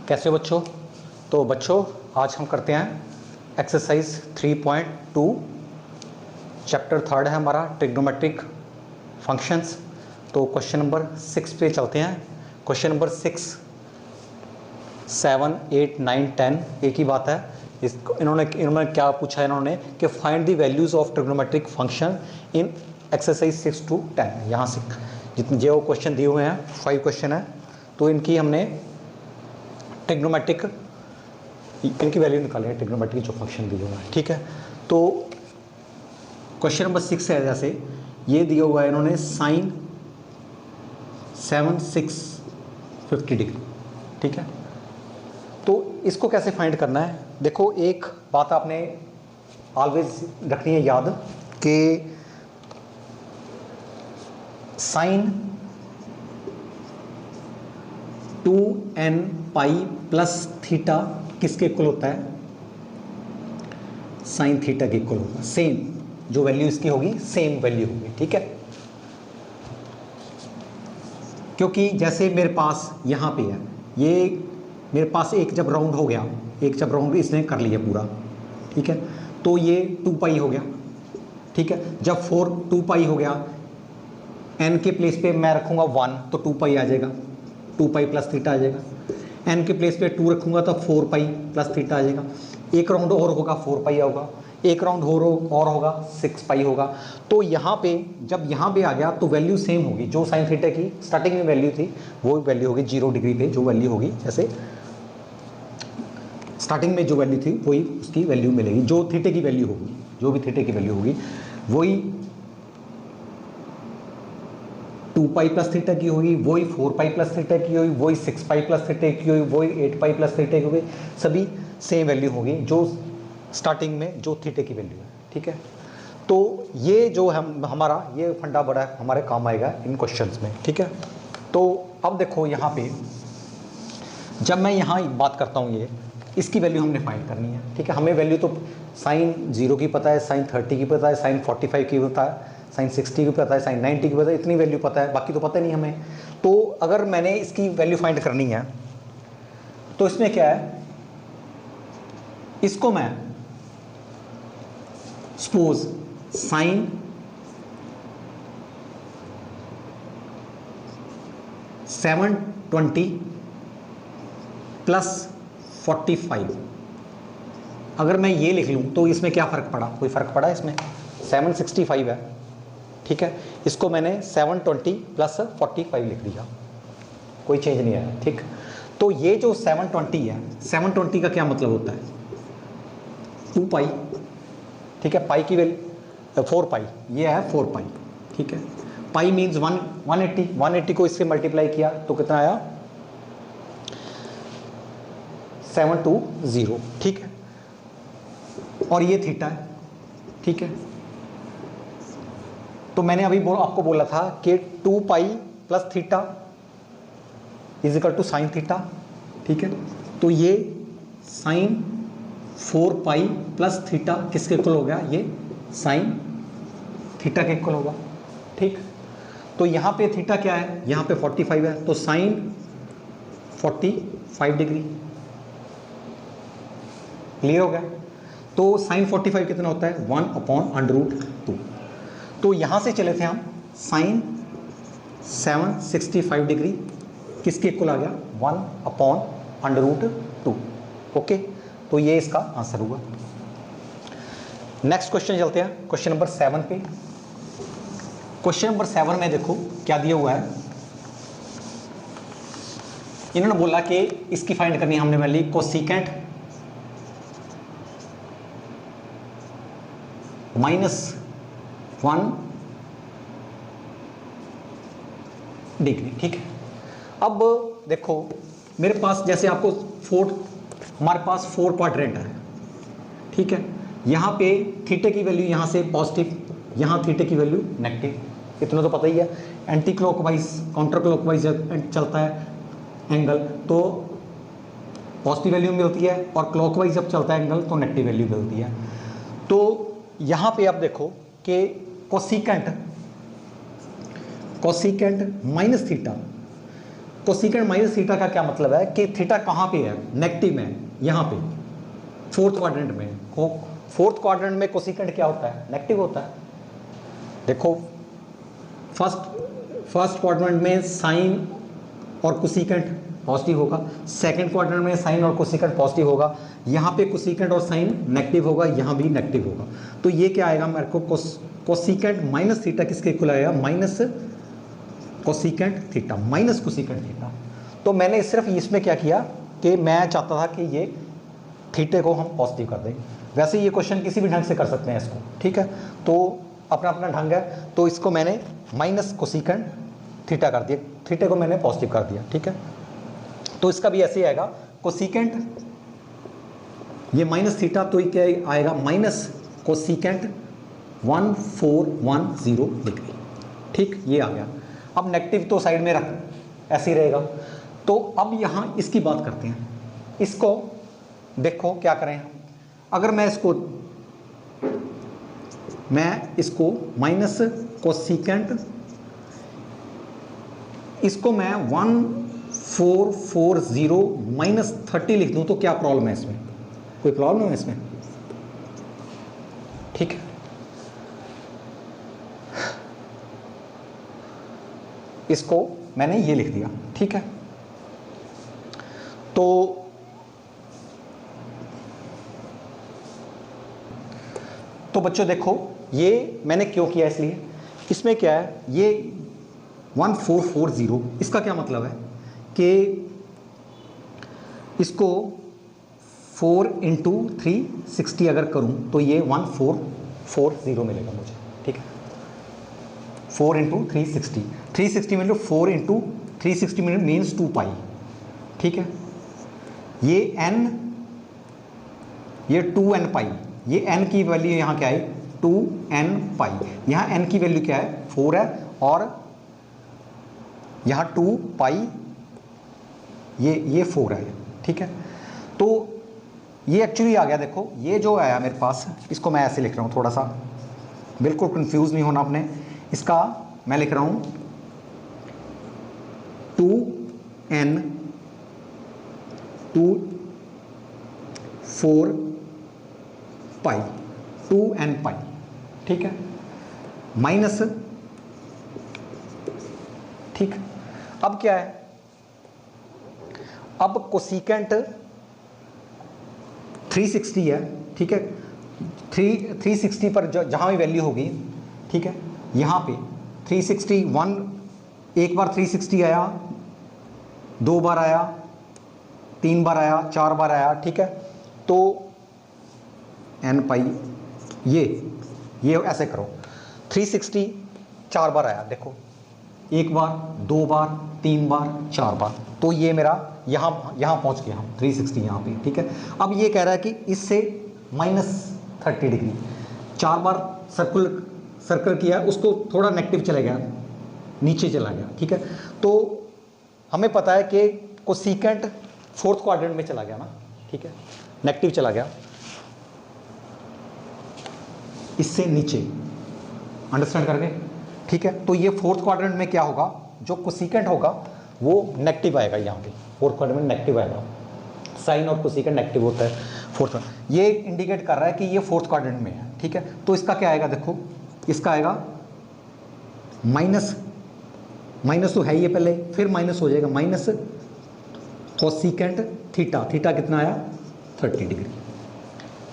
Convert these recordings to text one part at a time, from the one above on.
कैसे बच्चों? तो बच्चों आज हम करते हैं एक्सरसाइज 3.2, चैप्टर 3 है हमारा ट्रिग्नोमेट्रिक फंक्शंस। तो क्वेश्चन नंबर 6 पे चलते हैं। क्वेश्चन नंबर 6, 7, 8, 9, 10 एक ही बात है। इन्होंने क्या पूछा है इन्होंने कि find the values of trigonometric function in exercise 6 to 10। यहाँ से जितने जो क्वेश्चन दिए हुए हैं 5 क्वेश्चन है, तो इनकी हमने ट्रिग्नोमेट्रिक इनकी वैल्यू निकाली है, ट्रिग्नोमेट्रिक जो फंक्शन दिए हुए हैं। ठीक है, तो क्वेश्चन नंबर 6 है, जैसे ये दिया हुआ है इन्होंने साइन 7, 6, 50 डिग्री। ठीक है, तो इसको कैसे फाइंड करना है? देखो एक बात आपने ऑलवेज रखनी है याद कि sine 2n pi plus theta किसके इक्वल होता है? साइन थीटा के इक्वल होगा। सेम जो वैल्यू इसकी होगी सेम वैल्यू होगी। ठीक है, क्योंकि जैसे मेरे पास यहाँ पे है, ये मेरे पास एक जब राउंड हो गया, एक जब राउंड इसने कर लिया पूरा, ठीक है, तो ये 2 पाई हो गया। ठीक है, जब 2 पाई हो गया, n के प्लेस पे मैं रखूँगा 1 तो 2 पाई आ जाएगा, 2 पाई प्लस थीटा आ जाएगा। n के प्लेस पे 2 रखूँगा तो 4 पाई प्लस थीटा आ जाएगा। एक राउंड और होगा 4 पाई होगा, एक राउंड और होगा 6 पाई होगा। तो यहाँ पे जब यहाँ पे आ गया तो वैल्यू सेम होगी। जो साइन थीटा की स्टार्टिंग में वैल्यू थी वो वैल्यू होगी 0 डिग्री पे, जो वैल्यू होगी जैसे स्टार्टिंग में जो वैल्यू थी वही उसकी वैल्यू मिलेगी। जो थीटे की वैल्यू होगी, जो भी थीटे की वैल्यू होगी वही 2 पाई प्लस थीटा की होगी, वही 4 पाई प्लस थीटा की होगी, वही 6 पाई प्लस थीटा की होगी, वही 8 पाई प्लस थीटा की होगी। सभी सेम वैल्यू होगी जो स्टार्टिंग में जो थीटे की वैल्यू है। ठीक है, तो ये जो हमारा ये फंडा बड़ा हमारे काम आएगा इन क्वेश्चंस में। ठीक है, तो अब देखो यहाँ पे जब मैं यहाँ बात करता हूँ, ये इसकी वैल्यू हमने फाइंड करनी है। ठीक है, हमें वैल्यू तो साइन 0 की पता है, साइन 30 की पता है, साइन 45 की पता है, साइन 60 की पता है, साइन 90 की पता है, इतनी वैल्यू पता है, बाकी तो पता नहीं हमें। तो अगर मैंने इसकी वैल्यू फाइंड करनी है तो इसमें क्या है, इसको मैं सपोज साइन 720 प्लस 45 अगर मैं ये लिख लूं तो इसमें क्या फ़र्क पड़ा? कोई फ़र्क पड़ा इसमें? 765 है। ठीक है, इसको मैंने 720 प्लस 45 लिख दिया, कोई चेंज नहीं आया। ठीक, तो ये जो 720 है, 720 का क्या मतलब होता है? 2 पाई। ठीक है, पाई की वैल्यू 4 पाई, ये है 4 पाई। ठीक है, पाई मीन्स 180 को इससे मल्टीप्लाई किया तो कितना आया? 720। ठीक है, और ये थीटा है। ठीक है, तो मैंने अभी आपको बोला था कि 2 pi plus theta is equal to sine theta. ठीक है, तो ये साइन 4 पाई प्लस थीटा किसके इक्वल हो गया? ये साइन थीटा के इक्वल होगा। ठीक, तो यहाँ पे थीटा क्या है? यहाँ पे 45 है, तो साइन 45 डिग्री। क्लियर हो गया? तो साइन 45 कितना होता है? 1/√2। तो यहाँ से चले थे हम, साइन 765 डिग्री किसके इक्वल आ गया? 1/√2। ओके, तो ये इसका आंसर हुआ। नेक्स्ट क्वेश्चन चलते हैं, क्वेश्चन नंबर 7 पे। क्वेश्चन नंबर 7 में देखो क्या दिया हुआ है। इन्होंने बोला कि इसकी फाइंड करनी हमने वाली कोसिकेंट -1 डिग्री। ठीक है, अब देखो मेरे पास जैसे आपको हमारे पास 4 क्वाड्रेंट है। ठीक है, यहाँ पे थीटे की वैल्यू यहाँ से पॉजिटिव, यहाँ थीटे की वैल्यू नेगेटिव, इतना तो पता ही है। एंटी क्लॉकवाइज काउंटर क्लॉकवाइज चलता है एंगल तो पॉजिटिव वैल्यू मिलती है, और क्लॉकवाइज जब चलता है एंगल तो नेगेटिव वैल्यू मिलती है। तो यहाँ पे आप देखो कि cosecant minus theta cosecant minus theta का क्या मतलब है कि थीटा कहाँ पे है, नेगेटिव में है, यहाँ पे फोर्थ क्वाड्रेंट में। फोर्थ क्वाड्रेंट में कोसिकेंट क्या होता है, नेगेटिव होता है। देखो फर्स्ट क्वाड्रेंट में साइन और कोसिकेंट पॉजिटिव होगा, सेकंड क्वाड्रेंट में साइन और कोसिकेंट पॉजिटिव होगा, यहाँ पे कोसिकेंट और साइन नेगेटिव होगा, यहाँ भी नेगेटिव होगा। तो ये क्या आएगा मेरे को, कोसिकेंट माइनस थीटा किसके इक्वल आएगा, minus cosecant theta, minus cosecant theta. तो मैंने सिर्फ इसमें क्या किया कि मैं चाहता था कि ये थीटे को हम पॉजिटिव कर दें। वैसे ये क्वेश्चन किसी भी ढंग से कर सकते हैं इसको, ठीक है, तो अपना अपना ढंग है। तो इसको मैंने माइनस कोसिकेंट थीटा कर दिया, थीटे को मैंने पॉजिटिव कर दिया, ठीक है। तो इसका भी ऐसे ही आएगा, कोसिकेंट ये माइनस थीटा, तो ये क्या आएगा, माइनस कोसिकेंट 1410 डिग्री, ठीक, ये आ गया। अब नेगेटिव तो साइड में रख, ऐसे ही रहेगा। तो अब यहाँ इसकी बात करते हैं, इसको देखो क्या करें। अगर मैं इसको माइनस कोसिकेंट, इसको मैं 1440 माइनस 30 लिख दूं तो क्या प्रॉब्लम है इसमें, कोई प्रॉब्लम है इसमें, ठीक है। इसको मैंने ये लिख दिया, ठीक है। तो बच्चों देखो ये मैंने क्यों किया, इसलिए इसमें क्या है, ये 1440, इसका क्या मतलब है कि इसको 4 × 360 अगर करूं तो ये 1440 मिलेगा मुझे, ठीक है। 4 × 360, 360 मतलब 4 × 360 मीन्स 2 पाई, ठीक है। ये n, ये 2n पाई, ये n की वैल्यू यहाँ क्या है, 2n पाई। यहाँ n की वैल्यू क्या है, 4 है, और यहाँ 2 पाई, ये 4 है, ठीक है। तो ये एक्चुअली आ गया, देखो ये जो आया मेरे पास, इसको मैं ऐसे लिख रहा हूँ, थोड़ा सा बिल्कुल कंफ्यूज नहीं होना आपने। इसका मैं लिख रहा हूँ 2n 4 पाई, 2n पाई, ठीक है, माइनस, ठीक। अब क्या है, अब कोसिकेंट 360 है, ठीक है। 360 पर जहां भी वैल्यू होगी, ठीक है, यहां पे 361, एक बार 360 आया, 2 बार आया, 3 बार आया, 4 बार आया, ठीक है। तो n पाई, ये ऐसे करो, 360 4 बार आया, देखो, 1 बार, 2 बार, 3 बार, 4 बार, तो ये मेरा यहाँ पहुँच गया हम 360 यहाँ पे, ठीक है। अब ये कह रहा है कि इससे -30 डिग्री, 4 बार सर्कल किया, उसको थोड़ा नेगेटिव चला गया, नीचे चला गया, ठीक है। तो हमें पता है कि कोसिकेंट फोर्थ क्वाड्रेंट में चला गया ना, ठीक है, नेगेटिव चला गया, इससे नीचे, अंडरस्टैंड करके, ठीक है। तो ये फोर्थ क्वाड्रेंट में क्या होगा, जो कोसिकेंट होगा वो नेगेटिव आएगा, यहाँ पे फोर्थ क्वाड्रेंट में नेगेटिव आएगा, साइन और कोसिकेंट नेगेटिव होता है फोर्थ। ये इंडिकेट कर रहा है कि ये फोर्थ क्वाड्रेंट में है, ठीक है। तो इसका क्या आएगा, देखो इसका आएगा माइनस तो है ये पहले, फिर माइनस हो जाएगा, माइनस कोसिकेंट थीटा, थीटा कितना आया 30 डिग्री,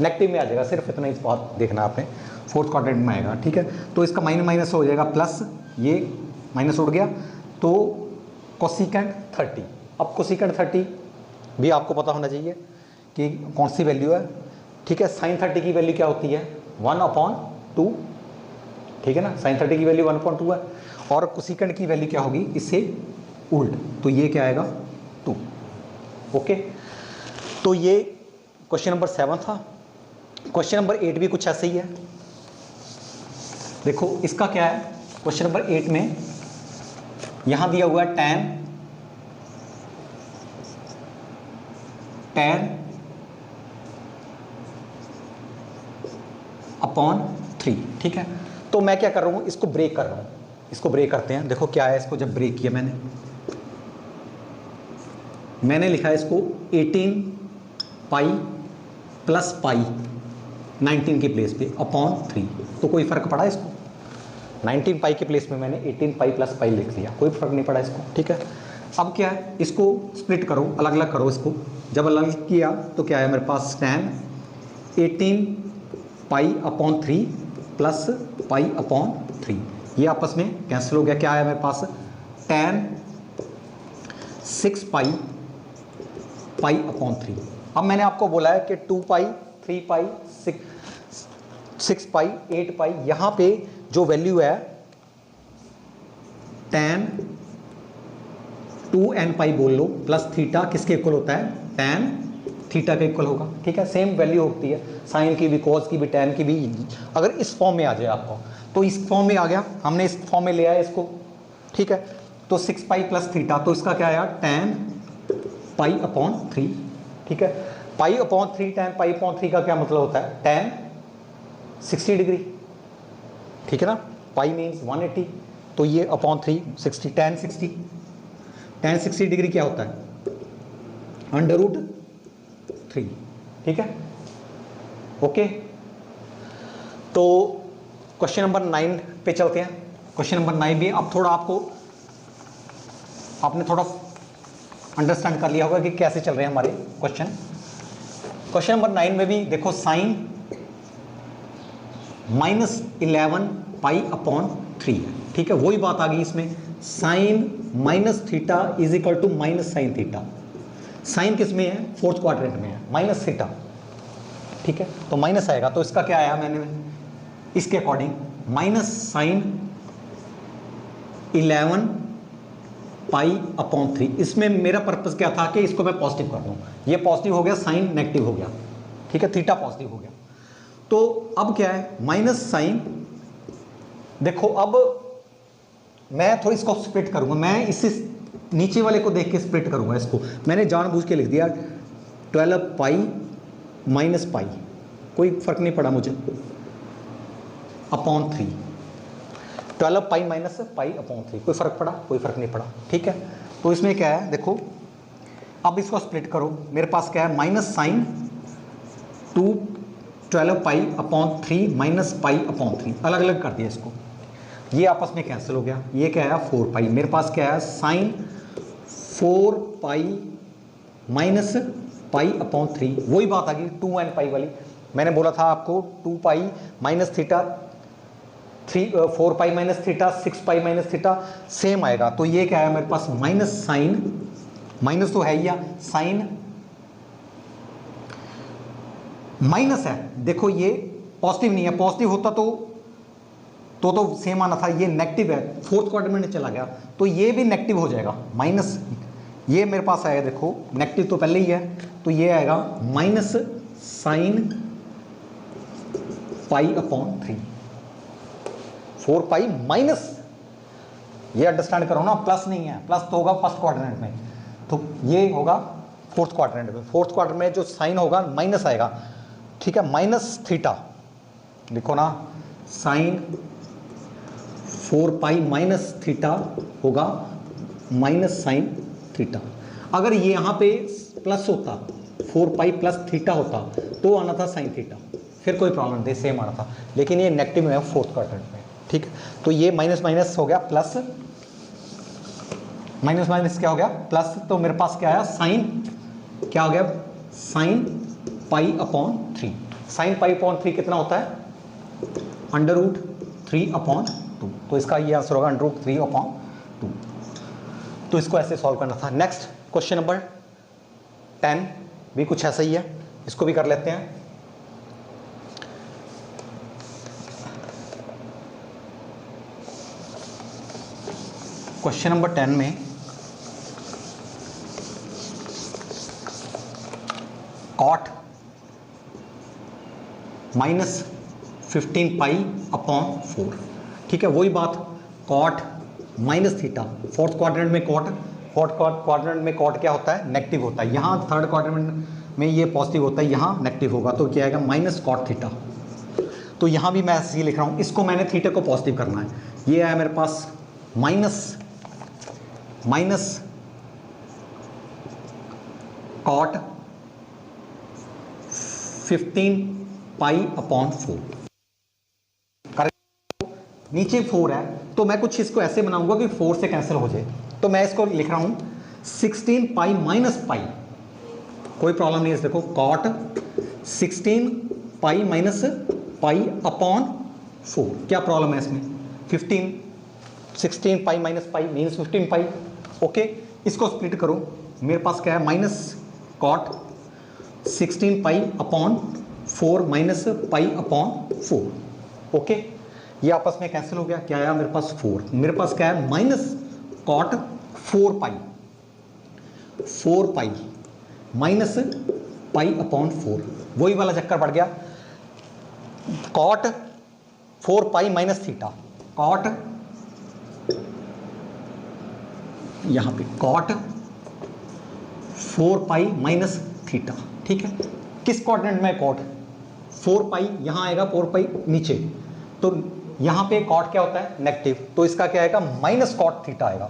नेगेटिव में आ जाएगा, सिर्फ इतना ही बात देखना आपने, फोर्थ क्वाड्रेंट में आएगा, ठीक है। तो इसका माइनस हो जाएगा, प्लस ये माइनस उड़ गया, तो कोसिकेंट 30। अब कोसिकेंट 30 भी आपको पता होना चाहिए कि कौन सी वैल्यू है, ठीक है। साइन 30 की वैल्यू क्या होती है, 1/2, ठीक है ना, साइन 30 की वैल्यू 1/2 है, और कोसिकेंट की वैल्यू क्या होगी, इससे उल्ट, तो ये क्या आएगा 2, ओके। तो ये क्वेश्चन नंबर 7 था। क्वेश्चन नंबर 8 भी कुछ ऐसे ही है, देखो इसका क्या है, क्वेश्चन नंबर 8 में यहां दिया हुआ है tan अपॉन 3, ठीक है। तो मैं क्या कर रहा हूं, इसको ब्रेक कर रहा हूं, इसको ब्रेक करते हैं। देखो क्या है, इसको जब ब्रेक किया मैंने, मैंने लिखा है इसको 18 पाई प्लस पाई 19 की प्लेस पे अपॉन 3, तो कोई फर्क पड़ा इसको? 19 पाई के प्लेस में मैंने 18 पाई प्लस पाई लिख लिया, कोई फर्क नहीं पड़ा इसको, ठीक है। अब क्या है, इसको स्प्लिट करो, अलग अलग करो इसको। जब अलग किया तो क्या है मेरे पास, tan 18 पाई अपॉन 3 प्लस पाई अपॉन 3, ये आपस में कैंसिल हो गया। क्या आया मेरे पास, tan 6 पाई पाई अपॉन 3। अब मैंने आपको बोला है कि 2 पाई 3 पाई 6 पाई 8 पाई, यहाँ पे जो वैल्यू है tan 2n पाई बोल लो प्लस थीटा किसके इक्वल होता है, tan थीटा के इक्वल होगा, ठीक है। सेम वैल्यू होती है साइन की भी, कॉस की भी, tan की भी। अगर इस फॉर्म में आ जाए आपको, तो इस फॉर्म में आ गया, हमने इस फॉर्म में ले आया इसको, ठीक है। तो 6 पाई प्लस थीटा, तो इसका क्या आया, tan पाई अपॉन 3, ठीक है। पाई अपॉन 3 tan पाई अपॉन 3 का क्या मतलब होता है, tan 60 डिग्री, ठीक है ना। पाई मीन्स 180, तो ये अपॉन 3 60, tan 60 डिग्री क्या होता है, √3, ठीक है, ओके। तो क्वेश्चन नंबर 9 पे चलते हैं। क्वेश्चन नंबर 9 भी अब थोड़ा आपने थोड़ा अंडरस्टैंड कर लिया होगा कि कैसे चल रहे हैं हमारे क्वेश्चन। क्वेश्चन नंबर 9 में भी देखो साइन -11 पाई अपॉन 3 है, ठीक है। वही बात आ गई इसमें, sine minus theta is equal to minus sine theta. Sine किस में है, फोर्थ क्वाड्रेंट में है, माइनस थीटा, ठीक है। तो माइनस आएगा, तो इसका क्या आया, मैंने इसके according minus sine 11 pi upon 3। इसमें मेरा पर्पस क्या था कि इसको मैं पॉजिटिव कर दूं, ये पॉजिटिव हो गया, साइन नेगेटिव हो गया, ठीक है, थीटा पॉजिटिव हो गया। तो अब क्या है, माइनस साइन, देखो अब मैं थोड़ी इसको स्प्लिट करूंगा, मैं इससे नीचे वाले को देख के स्प्लिट करूंगा इसको। मैंने जानबूझ के लिख दिया 12 पाई माइनस पाई, कोई फर्क नहीं पड़ा मुझे, अपॉन 3, 12 पाई माइनस पाई अपॉन 3, कोई फर्क पड़ा, कोई फर्क नहीं पड़ा, ठीक है। तो इसमें क्या है, देखो अब इसको स्प्लिट करो, मेरे पास क्या है, minus sine 12 pi upon 3 minus pi upon 3, अलग अलग कर दिया इसको, ये आपस में कैंसिल हो गया। ये क्या है, 4 पाई, मेरे पास क्या है, sine 4 pi minus pi upon 3, वही बात आ गई 2n पाई वाली। मैंने बोला था आपको 2 पाई minus theta 4 pi minus theta 6 पाई माइनस थीटा सेम आएगा। तो ये क्या है मेरे पास, माइनस साइन, माइनस तो है ही, साइन माइनस है, देखो ये पॉजिटिव नहीं है, पॉजिटिव होता तो सेम आना था, ये नेगेटिव है, फोर्थ क्वाड्रेंट में चला गया, तो ये भी नेगेटिव हो जाएगा, माइनस, ये मेरे पास आएगा, देखो नेगेटिव तो पहले ही है, तो ये आएगा minus sine pi upon 3, 4 pi minus, ये अंडरस्टैंड करो ना, प्लस नहीं है, प्लस तो होगा फर्स्ट क्वाड्रेंट में, तो ये होगा फोर्थ क्वाड्रेंट में। फोर्थ क्वाड्रेंट में जो साइन होगा माइनस आएगा, ठीक है, माइनस थीटा लिखो ना, साइन 4 पाई माइनस थीटा होगा माइनस साइन थीटा। अगर ये यहाँ पे प्लस होता, 4 पाई प्लस थीटा होता, तो आना था साइन थीटा, फिर कोई प्रॉब्लम नहीं, सेम आना था, लेकिन ये नेगेटिव में है फोर्थ क्वाड्रेंट में, ठीक है। तो ये माइनस माइनस हो गया प्लस, माइनस माइनस क्या हो गया, प्लस, तो मेरे पास क्या आया, साइन क्या हो गया, sine pi upon 3। Sine pi upon 3 कितना होता है, √3 अपॉन 2, तो इसका ये आंसर होगा √3 अपॉन 2। तो इसको ऐसे सॉल्व करना था। नेक्स्ट क्वेश्चन नंबर 10 भी कुछ ऐसा ही है, इसको भी कर लेते हैं। क्वेश्चन नंबर 10 में कॉट -15 पाई अपॉन 4, ठीक है, वही बात, cot minus theta, fourth quadrant में कॉट, फोर्थ क्वाड्रेंट में कॉट क्या होता है, नेगेटिव होता है, यहाँ थर्ड क्वाड्रेंट में ये पॉजिटिव होता है, यहाँ नेगेटिव होगा, तो क्या आएगा, माइनस कॉट थीटा। तो यहाँ भी मैं ऐसे ही लिख रहा हूँ, इसको मैंने थीटा को पॉजिटिव करना है, ये आया मेरे पास माइनस कॉट 15 पाई अपॉन 4। नीचे 4 है तो मैं कुछ इसको ऐसे बनाऊंगा कि 4 से कैंसिल हो जाए, तो मैं इसको लिख रहा हूं 16 पाई माइनस पाई, कोई प्रॉब्लम नहीं है। देखो cot 16 pi minus pi upon 4, क्या प्रॉब्लम है इसमें? 16 pi minus pi means 15 pi. Okay, इसको स्प्लिट करो, मेरे पास क्या है? Minus cot 16 pi upon 4 minus pi upon 4। Okay, ये आपस में कैंसिल हो गया, क्या आया मेरे पास? 4। मेरे पास क्या है? Minus cot 4 pi minus pi upon 4, वही वाला चक्कर पड़ गया। Cot 4 pi minus theta, cot यहां पे कॉट 4 पाई माइनस थीटा, ठीक है। किस कोऑर्डिनेट में कॉट? 4 पाई यहां आएगा, 4 पाई नीचे, तो यहां पे कॉट क्या होता है? नेगेटिव, तो इसका क्या आएगा? माइनस कॉट थीटा आएगा।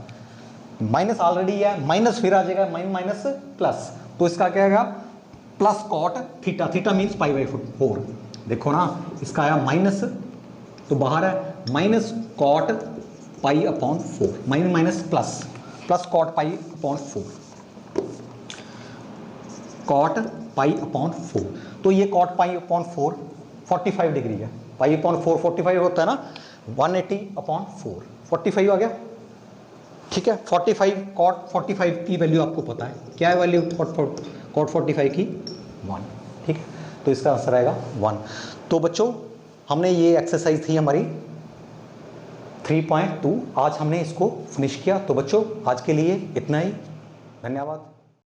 माइनस ऑलरेडी है, माइनस फिर आ जाएगा माइनस प्लस, तो इसका क्या आएगा? Plus cot theta, theta means pi by 4। देखो ना, इसका आया माइनस, तो बाहर है minus cot pi upon 4, minus plus plus cot pi upon 4, cot pi upon 4। तो ये कॉट पाई अपॉन 4 45 डिग्री है। पाई अपॉन 4 45 होता है ना, 180 अपॉन 4 45 आ गया, ठीक है। 45 कॉट 45 की वैल्यू आपको पता है, क्या है वैल्यू कॉट 45 की? 1, ठीक है। तो इसका आंसर आएगा 1। तो बच्चों, हमने ये एक्सरसाइज थी हमारी 3.2, आज हमने इसको फिनिश किया। तो बच्चों, आज के लिए इतना ही, धन्यवाद।